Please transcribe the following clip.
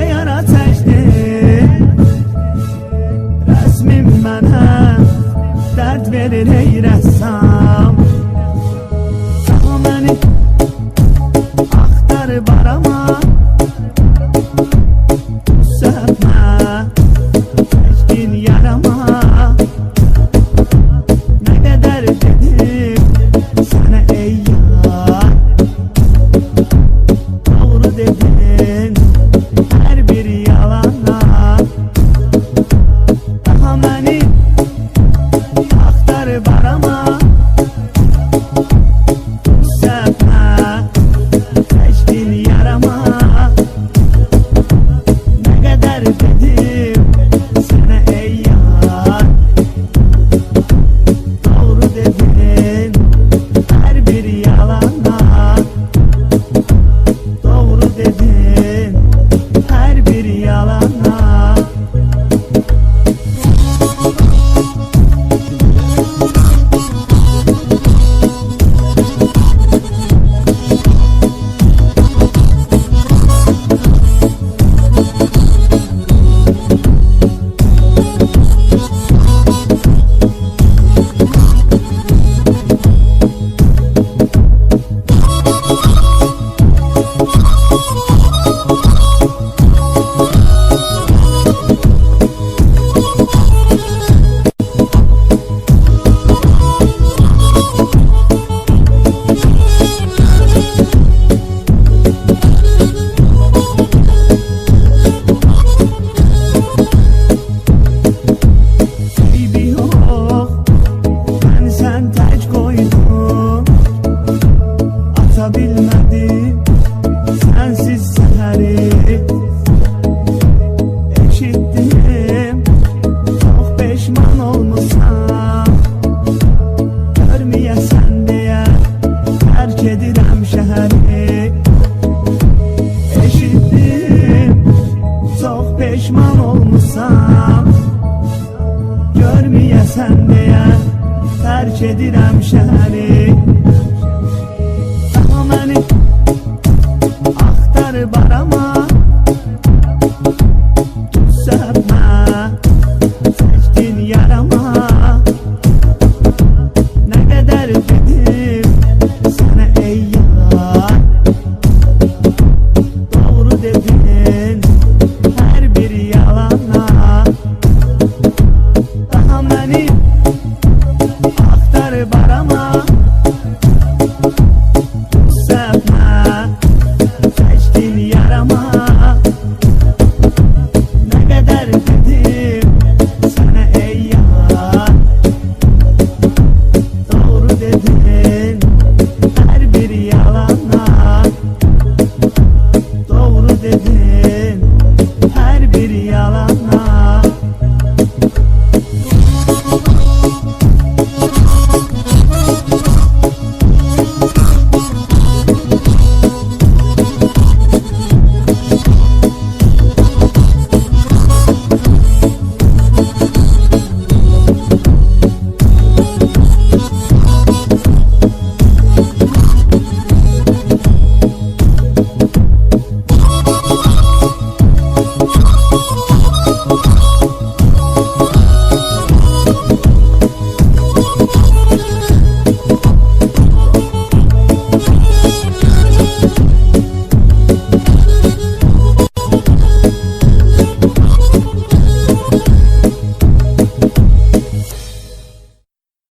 yara çəkdi. Rəsmim mənə dərd verir ey rəssam. Daha məni axtarıb arama, səpmə çəkdin yarama. Nə qədər dedim sənə ey yar, doğru dedin hər bir yalana. Daha məni axtarıb arama, səpmə çəkdin yarama. Nə qədər dedim sənə ey yar, doğru dedin hər bir yalana. Doğru dedin hər bir yalana. Bilmədim sənsiz səhəri, eşitdim çox peşman olmuşsan. Görməyəsən deyə tərk edirəm şəhəri. Eşitdim çox peşman olmuşsan. Görməyəsən deyə tərk edirəm şəhəri. Məni axtarıb arama, səpmə çəkdin yarama. Nə qədər dedim sənə ey yar, doğru dedin